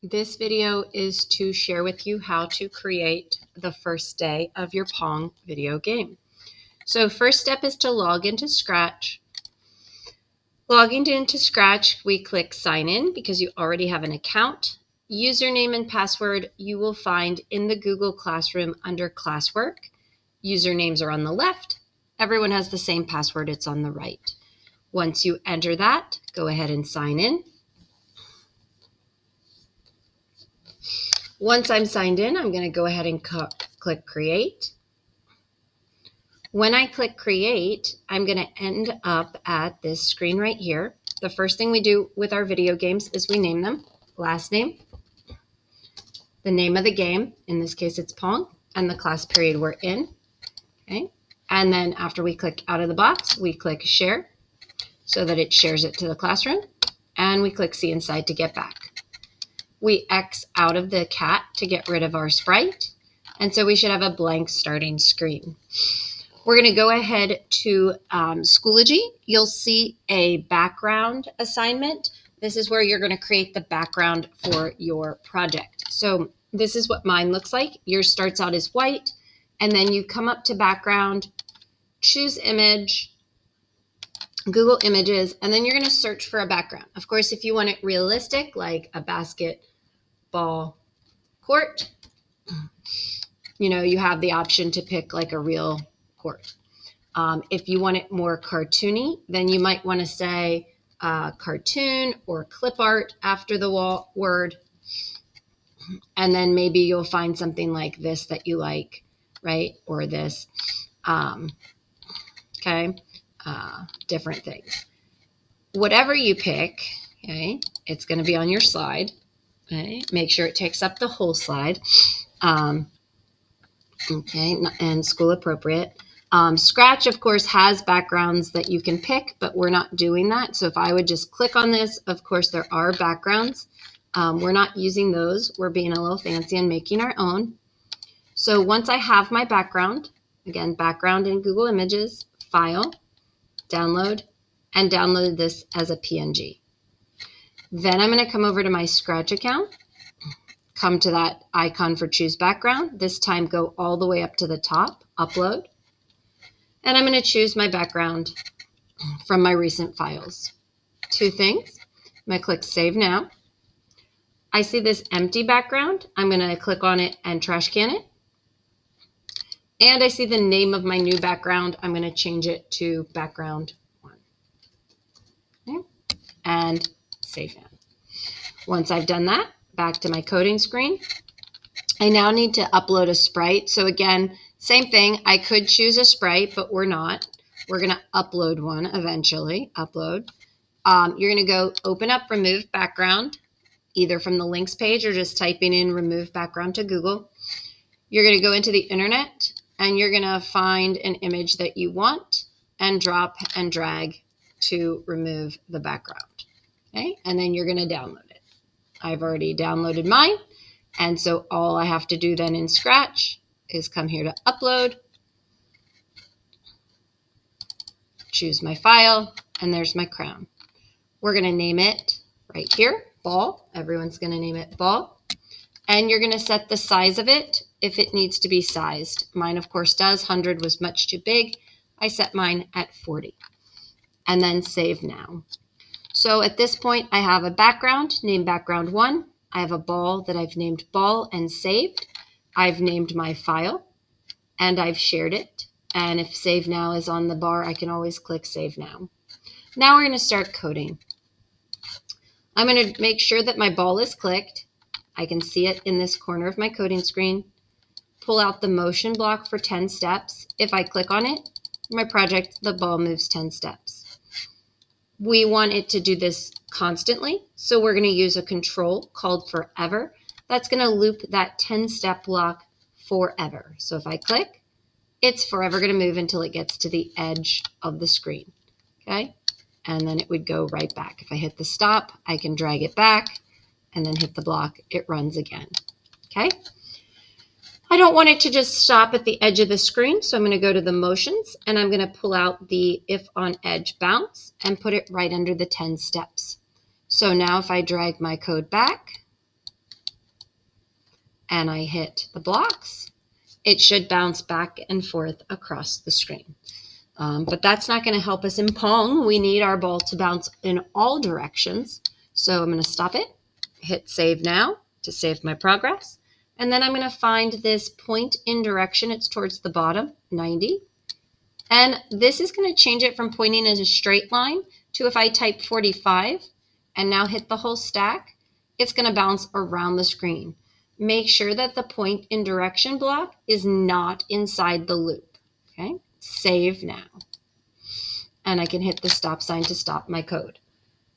This video is to share with you how to create the first day of your Pong video game. So first step is to log into Scratch. Logging into Scratch, we click sign in because you already have an account. Username and password you will find in the Google Classroom under classwork. Usernames are on the left. Everyone has the same password, it's on the right. Once you enter that, go ahead and sign in. Once I'm signed in, I'm going to go ahead and click Create. When I click Create, I'm going to end up at this screen right here. The first thing we do with our video games is we name them. Last name, the name of the game, in this case it's Pong, and the class period we're in. Okay. And then after we click out of the box, we click Share so that it shares it to the classroom, and we click See Inside to get back. We X out of the cat to get rid of our sprite. And so we should have a blank starting screen. We're going to go ahead to Schoology. You'll see a background assignment. This is where you're going to create the background for your project. So this is what mine looks like. Yours starts out as white, and then you come up to background, choose image, Google Images, and then you're going to search for a background. Of course, if you want it realistic, like a basketball court, you have the option to pick like a real court. If you want it more cartoony, then you might want to say cartoon or clip art after the word. And then maybe you'll find something like this that you like, right? Or this. Okay. Different things. Whatever you pick, okay, it's going to be on your slide. Okay, make sure it takes up the whole slide. Okay, and school appropriate. Scratch, of course, has backgrounds that you can pick, but we're not doing that. So if I would just click on this, of course, there are backgrounds. We're not using those. We're being a little fancy and making our own. So once I have my background, again, background in Google Images, File, Download, and download this as a PNG. Then I'm going to come over to my Scratch account, come to that icon for choose background. This time go all the way up to the top, upload. And I'm going to choose my background from my recent files. Two things. I'm going to click Save Now. I see this empty background. I'm going to click on it and trash can it. And I see the name of my new background. I'm going to change it to background 1. Okay. And save now. Once I've done that, back to my coding screen. I now need to upload a sprite. So again, same thing. I could choose a sprite, but we're not. We're going to upload one eventually. Upload. You're going to go open up remove background, either from the links page or just typing in remove background to Google. You're going to go into the internet and you're going to find an image that you want and drop and drag to remove the background. Okay, and then you're going to download it. I've already downloaded mine, and so all I have to do then in Scratch is come here to upload, choose my file, and there's my crown. We're going to name it right here, ball. Everyone's going to name it ball. And you're going to set the size of it if it needs to be sized. Mine, of course, does. 100 was much too big. I set mine at 40. And then save now. So at this point, I have a background named background 1. I have a ball that I've named ball and saved. I've named my file and I've shared it. And if save now is on the bar, I can always click save now. Now we're going to start coding. I'm going to make sure that my ball is clicked. I can see it in this corner of my coding screen. Pull out the motion block for 10 steps. If I click on it, my project, the ball moves 10 steps. We want it to do this constantly, so we're going to use a control called forever. That's going to loop that 10-step block forever. So if I click, it's forever going to move until it gets to the edge of the screen. Okay? And then it would go right back. If I hit the stop, I can drag it back and then hit the block. It runs again. Okay? I don't want it to just stop at the edge of the screen, so I'm going to go to the motions and I'm going to pull out the if on edge bounce and put it right under the 10 steps. So now if I drag my code back, and I hit the blocks, it should bounce back and forth across the screen. But that's not going to help us in Pong. We need our ball to bounce in all directions. So I'm going to stop it, hit save now to save my progress. And then I'm going to find this point in direction. It's towards the bottom, 90. And this is going to change it from pointing as a straight line to if I type 45 and now hit the whole stack, it's going to bounce around the screen. Make sure that the point in direction block is not inside the loop. Okay, save now. And I can hit the stop sign to stop my code.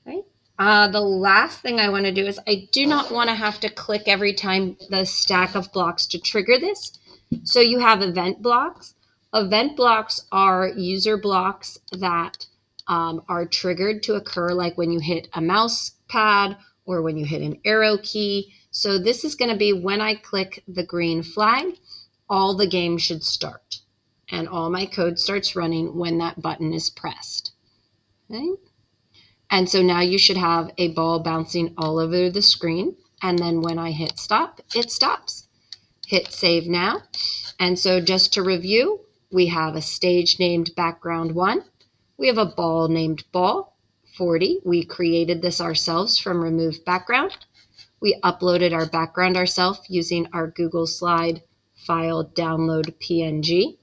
Right? The last thing I want to do is I do not want to have to click every time the stack of blocks to trigger this. So you have event blocks. Event blocks are user blocks that are triggered to occur like when you hit a mouse pad or when you hit an arrow key. So this is going to be when I click the green flag, all the game should start. And all my code starts running when that button is pressed. Okay? And so now you should have a ball bouncing all over the screen. And then when I hit stop, it stops. Hit save now. And so just to review, we have a stage named background 1. We have a ball named ball 40. We created this ourselves from remove background. We uploaded our background ourselves using our Google Slide file download PNG.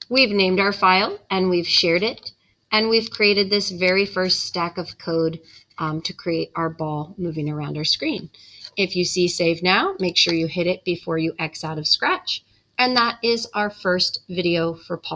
We've named our file and we've shared it. And we've created this very first stack of code to create our ball moving around our screen. If you see save now, make sure you hit it before you X out of Scratch. And that is our first video for Pong.